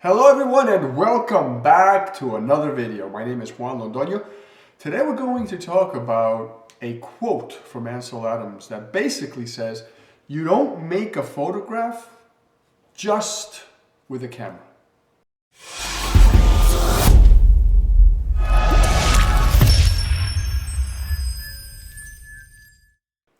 Hello everyone and welcome back to another video. My name is Juan Londoño. Today we're going to talk about a quote from Ansel Adams that basically says, you don't make a photograph just with a camera.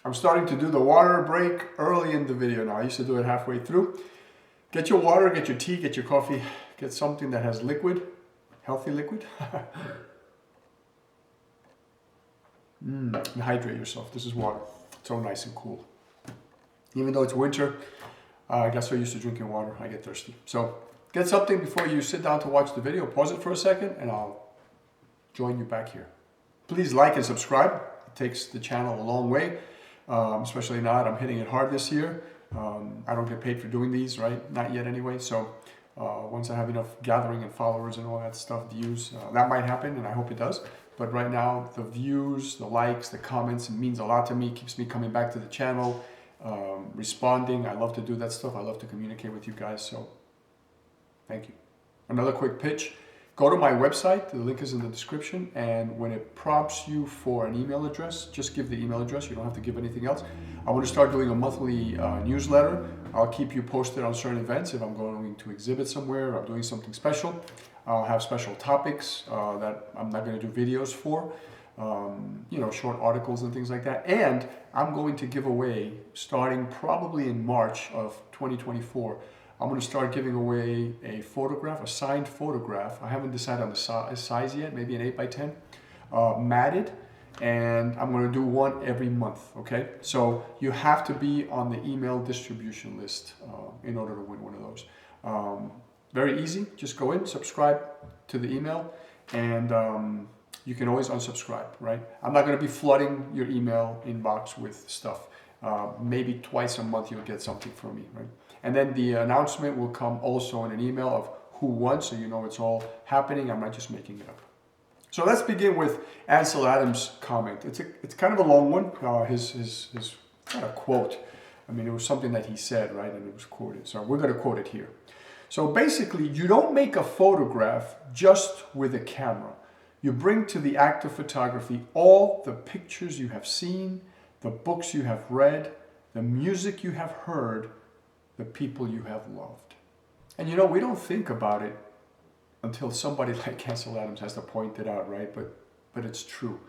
I'm starting to do the water break early in the video now. I used to do it halfway through. Get your water, get your tea, get your coffee, get something that has liquid, healthy liquid. And hydrate yourself. This is water. It's so nice and cool. Even though it's winter, I got so used to drinking water, I get thirsty. So get something before you sit down to watch the video. Pause it for a second and I'll join you back here. Please like and subscribe. It takes the channel a long way, especially now that I'm hitting it hard this year. I don't get paid for doing these, right? Not yet anyway. So once I have enough gathering and followers and all that stuff, views, that might happen and I hope it does. But right now, the views, the likes, the comments, it means a lot to me. It keeps me coming back to the channel, responding. I love to do that stuff. I love to communicate with you guys. So thank you. Another quick pitch. Go to my website, the link is in the description, and when it prompts you for an email address, just give the email address, you don't have to give anything else. I want to start doing a monthly newsletter. I'll keep you posted on certain events. If I'm going to exhibit somewhere, or I'm doing something special, I'll have special topics that I'm not going to do videos for, short articles and things like that. And I'm going to give away, starting probably in March of 2024, I'm going to start giving away a photograph, a signed photograph. I haven't decided on the size yet, maybe an 8x10, matted, and I'm going to do one every month, okay? So you have to be on the email distribution list in order to win one of those. Very easy, just go in, subscribe to the email, and you can always unsubscribe, right? I'm not going to be flooding your email inbox with stuff. Maybe twice a month you'll get something from me, right? And then the announcement will come also in an email of who won, so you know it's all happening. I'm not just making it up. So let's begin with Ansel Adams' comment. It's kind of a long one. His not a quote. I mean, it was something that he said, right? And it was quoted. So we're going to quote it here. So basically, you don't make a photograph just with a camera. You bring to the act of photography all the pictures you have seen, the books you have read, the music you have heard, the people you have loved. And we don't think about it until somebody like Ansel Adams has to point it out, right? But it's true.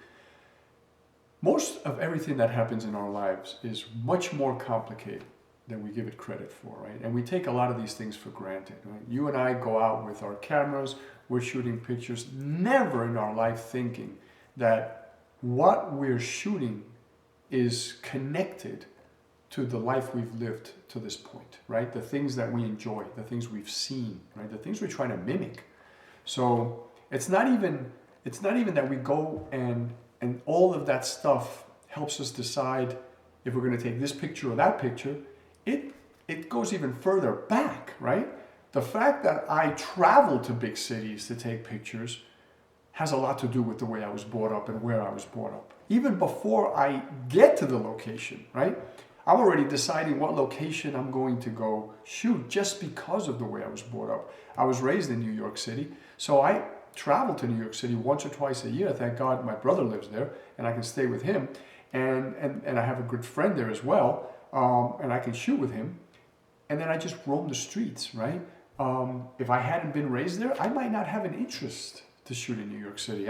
Most of everything that happens in our lives is much more complicated than we give it credit for, right? And we take a lot of these things for granted, right? You and I go out with our cameras, we're shooting pictures, never in our life thinking that what we're shooting is connected to the life we've lived to this point, right? The things that we enjoy, the things we've seen, right? The things we're trying to mimic. So it's not even that we go and all of that stuff helps us decide if we're going to take this picture or that picture. It goes even further back, right? The fact that I travel to big cities to take pictures has a lot to do with the way I was brought up and where I was brought up. Even before I get to the location, right? I'm already deciding what location I'm going to go shoot just because of the way I was brought up. I was raised in New York City, so I travel to New York City once or twice a year. Thank God my brother lives there and I can stay with him. And I have a good friend there as well, and I can shoot with him. And then I just roam the streets, right? If I hadn't been raised there, I might not have an interest to shoot in New York City.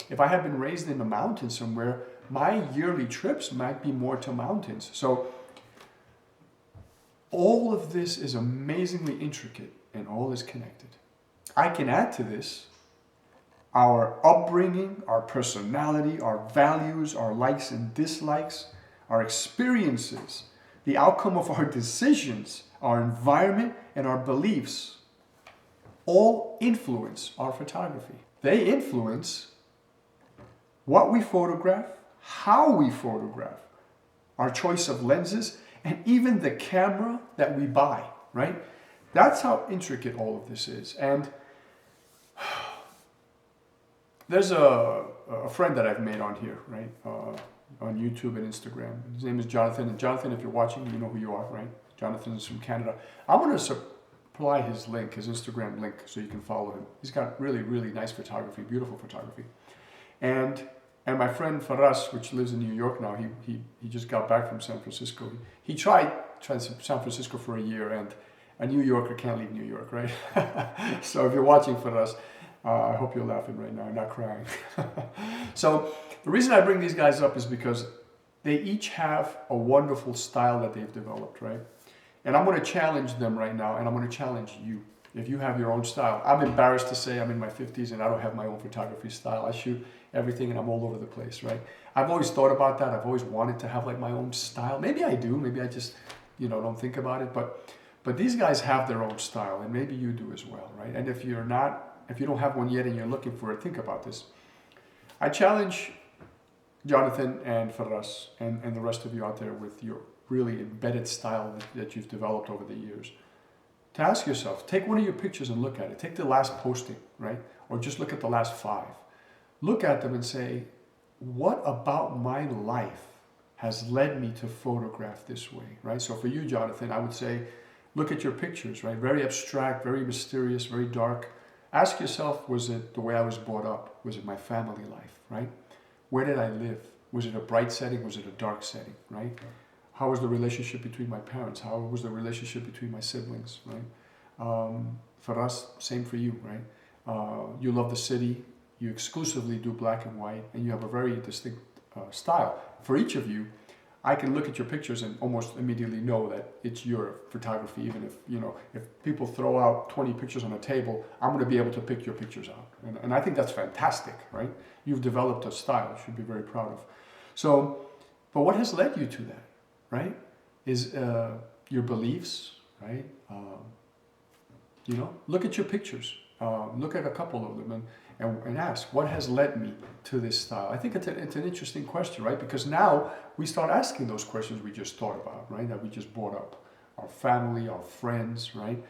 If I had been raised in the mountains somewhere, my yearly trips might be more to mountains. So all of this is amazingly intricate and all is connected. I can add to this our upbringing, our personality, our values, our likes and dislikes, our experiences, the outcome of our decisions, our environment, and our beliefs all influence our photography. They influence what we photograph, how we photograph, our choice of lenses, and even the camera that we buy, right? That's how intricate all of this is. And there's a friend that I've made on here, right? On YouTube and Instagram. His name is Jonathan. And Jonathan, if you're watching, you know who you are, right? Jonathan is from Canada. I'm going to apply his link, his Instagram link, so you can follow him. He's got really, really nice photography, beautiful photography. And my friend Faras, which lives in New York now, he just got back from San Francisco. He tried San Francisco for a year, and a New Yorker can't leave New York, right? So if you're watching Faras, I hope you're laughing right now, not crying. So the reason I bring these guys up is because they each have a wonderful style that they've developed, right? And I'm going to challenge them right now, and I'm going to challenge you. If you have your own style, I'm embarrassed to say I'm in my 50s and I don't have my own photography style. I shoot everything and I'm all over the place, right? I've always thought about that. I've always wanted to have like my own style. Maybe I do. Maybe I just, don't think about it. But these guys have their own style, and maybe you do as well, right? And if you don't have one yet and you're looking for it, think about this. I challenge Jonathan and Faras and the rest of you out there with your really embedded style that you've developed over the years, to ask yourself, take one of your pictures and look at it. Take the last posting, right? Or just look at the last 5. Look at them and say, what about my life has led me to photograph this way, right? So for you, Jonathan, I would say, look at your pictures, right? Very abstract, very mysterious, very dark. Ask yourself, was it the way I was brought up? Was it my family life, right? Where did I live? Was it a bright setting? Was it a dark setting, right? How was the relationship between my parents? How was the relationship between my siblings, right? For us, same for you, right? You love the city. You exclusively do black and white, and you have a very distinct style. For each of you, I can look at your pictures and almost immediately know that it's your photography. Even if people throw out 20 pictures on a table, I'm going to be able to pick your pictures out. And I think that's fantastic, right? You've developed a style you should be very proud of. So, but what has led you to that, right? Is your beliefs, right? Look at your pictures. Look at a couple of them and ask, what has led me to this style? I think it's an interesting question, right? Because now we start asking those questions we just thought about, right? That we just brought up. Our family, our friends, right?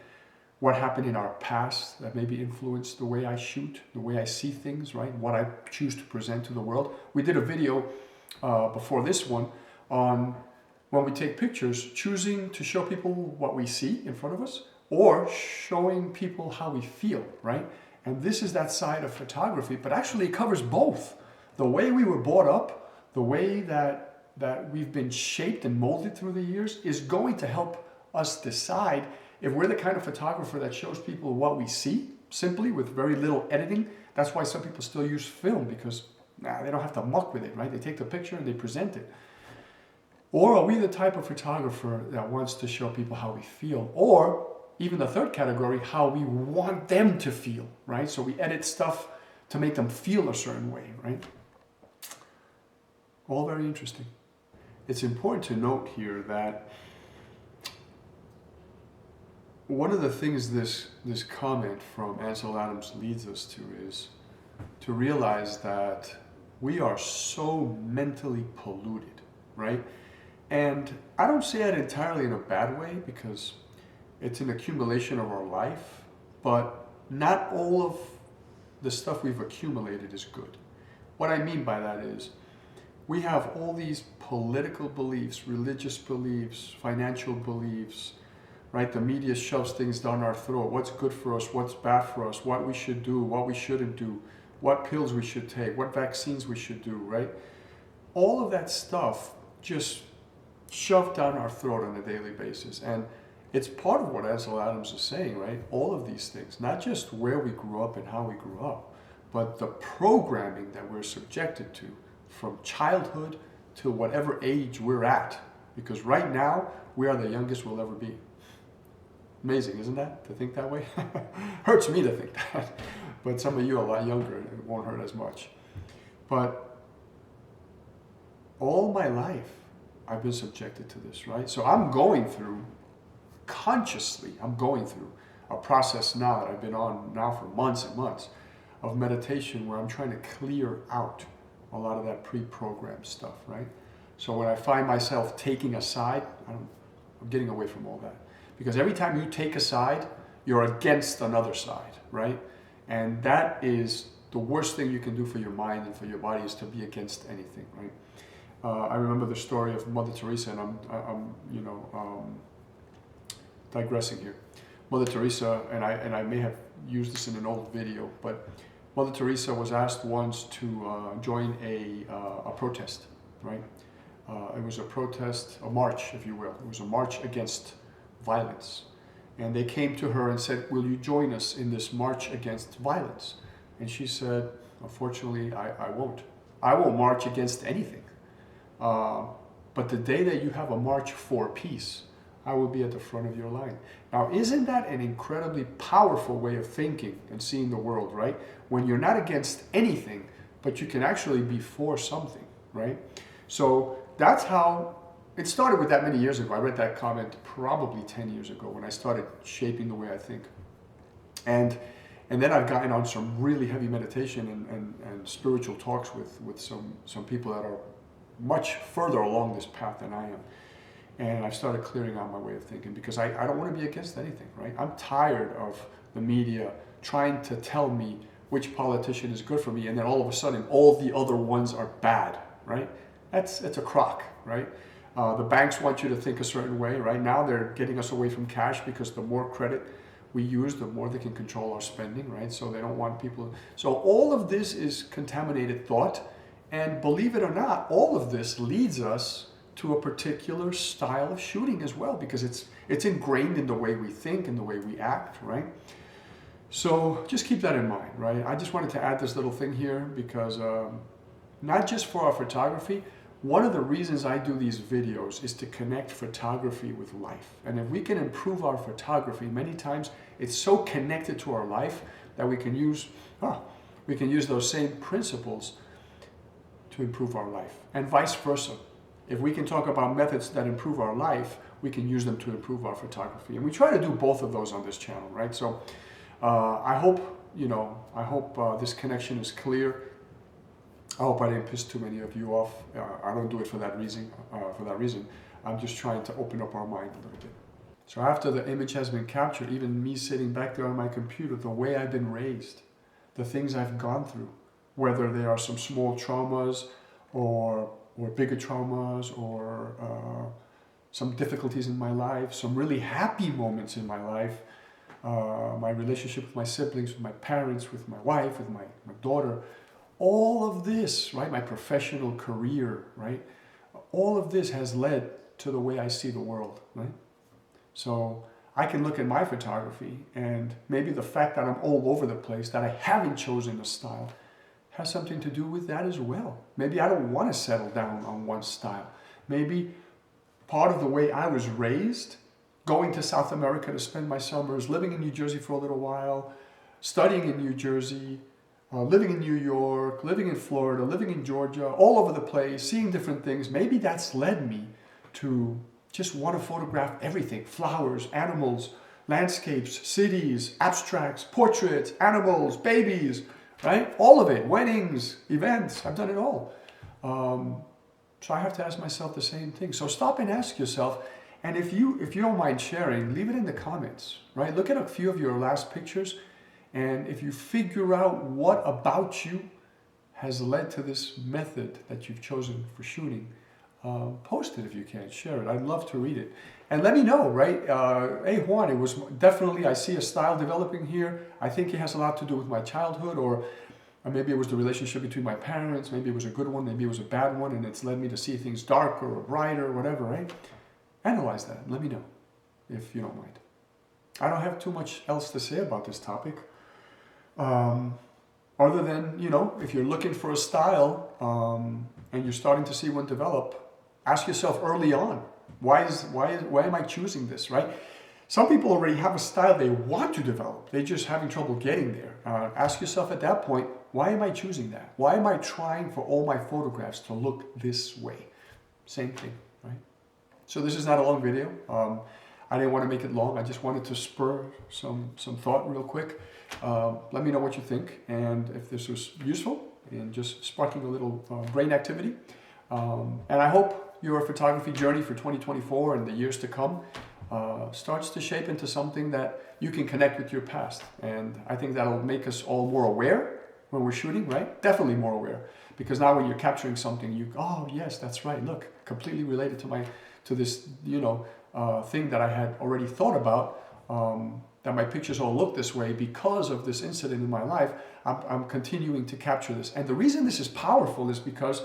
What happened in our past that maybe influenced the way I shoot, the way I see things, right? What I choose to present to the world. We did a video before this one on when we take pictures, choosing to show people what we see in front of us or showing people how we feel, right? And this is that side of photography, but actually it covers both. The way we were brought up, the way that we've been shaped and molded through the years is going to help us decide if we're the kind of photographer that shows people what we see, simply with very little editing. That's why some people still use film, because they don't have to muck with it, right? They take the picture and they present it. Or are we the type of photographer that wants to show people how we feel? Or even the third category, how we want them to feel, right? So we edit stuff to make them feel a certain way, right? All very interesting. It's important to note here that one of the things this comment from Ansel Adams leads us to is to realize that we are so mentally polluted, right? And I don't say it entirely in a bad way, because it's an accumulation of our life, but not all of the stuff we've accumulated is good. What I mean by that is we have all these political beliefs, religious beliefs, financial beliefs, right? The media shoves things down our throat. What's good for us, what's bad for us, what we should do, what we shouldn't do, what pills we should take, what vaccines we should do, right? All of that stuff just shoved down our throat on a daily basis. And it's part of what Ansel Adams is saying, right? All of these things, not just where we grew up and how we grew up, but the programming that we're subjected to from childhood to whatever age we're at. Because right now, we are the youngest we'll ever be. Amazing, isn't that, to think that way? Hurts me to think that. But some of you are a lot younger, and it won't hurt as much. But all my life, I've been subjected to this, right? So I'm going through a process now that I've been on now for months and months of meditation, where I'm trying to clear out a lot of that pre-programmed stuff, right? So when I find myself taking a side, I'm getting away from all that. Because every time you take a side, you're against another side, right? And that is the worst thing you can do for your mind and for your body, is to be against anything, right? I remember the story of Mother Teresa, and I'm digressing here. Mother Teresa, and I may have used this in an old video, but Mother Teresa was asked once to join a protest, right? It was a protest, a march, if you will. It was a march against violence. And they came to her and said, will you join us in this march against violence? And she said, unfortunately, I won't. I won't march against anything. But the day that you have a march for peace, I will be at the front of your line. Now, isn't that an incredibly powerful way of thinking and seeing the world, right? When you're not against anything, but you can actually be for something, right? So that's how it started with that many years ago. I read that comment probably 10 years ago when I started shaping the way I think. And then I've gotten on some really heavy meditation and spiritual talks with some people that are much further along this path than I am. And I've started clearing out my way of thinking because I don't want to be against anything, right? I'm tired of the media trying to tell me which politician is good for me, and then all of a sudden all the other ones are bad, right? It's a crock, right? The banks want you to think a certain way, right? Now they're getting us away from cash because the more credit we use, the more they can control our spending, right? So they don't want people. So all of this is contaminated thought. And believe it or not, all of this leads us to a particular style of shooting as well, because it's ingrained in the way we think and the way we act, right? So just keep that in mind, right? I just wanted to add this little thing here because not just for our photography, one of the reasons I do these videos is to connect photography with life. And if we can improve our photography, many times it's so connected to our life that we can use those same principles to improve our life, and vice versa. If we can talk about methods that improve our life, we can use them to improve our photography. And we try to do both of those on this channel, right? So I hope this connection is clear. I hope I didn't piss too many of you off. I don't do it for that reason. I'm just trying to open up our mind a little bit. So after the image has been captured, even me sitting back there on my computer, the way I've been raised, the things I've gone through, whether they are some small traumas or bigger traumas or some difficulties in my life, some really happy moments in my life, my relationship with my siblings, with my parents, with my wife, with my daughter, all of this, right, my professional career, right, all of this has led to the way I see the world, right? So I can look at my photography and maybe the fact that I'm all over the place, that I haven't chosen a style, has something to do with that as well. Maybe I don't want to settle down on one style. Maybe part of the way I was raised, going to South America to spend my summers, living in New Jersey for a little while, studying in New Jersey, living in New York, living in Florida, living in Georgia, all over the place, seeing different things. Maybe that's led me to just want to photograph everything: flowers, animals, landscapes, cities, abstracts, portraits, animals, babies, right? All of it, weddings, events, I've done it all. So I have to ask myself the same thing. So stop and ask yourself, and if you don't mind sharing, leave it in the comments, right? Look at a few of your last pictures, and if you figure out what about you has led to this method that you've chosen for shooting, post it if you can, share it. I'd love to read it. And let me know, right? Hey Juan, it was definitely, I see a style developing here. I think it has a lot to do with my childhood, or maybe it was the relationship between my parents. Maybe it was a good one, maybe it was a bad one, and it's led me to see things darker or brighter or whatever, right? Analyze that and let me know if you don't mind. I don't have too much else to say about this topic. Other than, if you're looking for a style and you're starting to see one develop, ask yourself early on, why am I choosing this, right? Some people already have a style they want to develop. They're just having trouble getting there. Ask yourself at that point, why am I choosing that? Why am I trying for all my photographs to look this way? Same thing, right? So this is not a long video. I didn't want to make it long. I just wanted to spur some thought real quick. Let me know what you think, and if this was useful and just sparking a little brain activity. And I hope your photography journey for 2024 and the years to come starts to shape into something that you can connect with your past. And I think that'll make us all more aware when we're shooting, right? Definitely more aware. Because now when you're capturing something, oh yes, that's right, look, completely related to this thing that I had already thought about. that my pictures all look this way because of this incident in my life. I'm continuing to capture this. And the reason this is powerful is because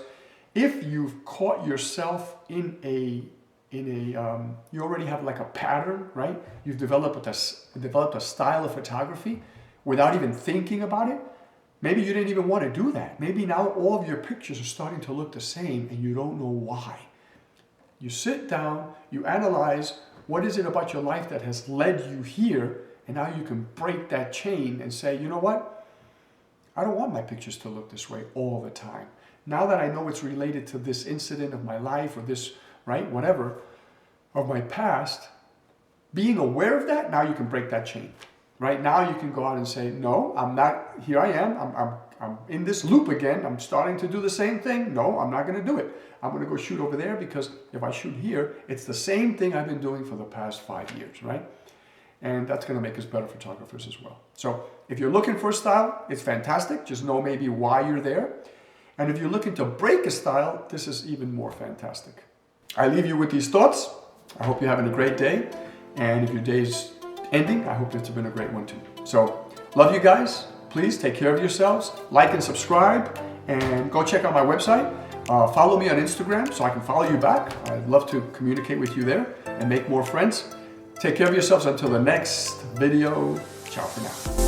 if you've caught yourself in a you already have like a pattern, right? You've developed a style of photography without even thinking about it. Maybe you didn't even want to do that. Maybe now all of your pictures are starting to look the same and you don't know why. You sit down, you analyze what is it about your life that has led you here, and now you can break that chain and say, you know what? I don't want my pictures to look this way all the time. Now that I know it's related to this incident of my life or this, right, whatever, of my past, being aware of that, now you can break that chain. Right now you can go out and say, no, I'm not, here I am, I'm in this loop again, I'm starting to do the same thing. No, I'm not going to do it. I'm going to go shoot over there because if I shoot here, it's the same thing I've been doing for the past 5 years, right? And that's going to make us better photographers as well. So if you're looking for a style, it's fantastic. Just know maybe why you're there. And if you're looking to break a style, this is even more fantastic. I leave you with these thoughts. I hope you're having a great day. And if your day's ending, I hope it's been a great one too. So love you guys. Please take care of yourselves. Like and subscribe. And go check out my website. Follow me on Instagram so I can follow you back. I'd love to communicate with you there and make more friends. Take care of yourselves until the next video. Ciao for now.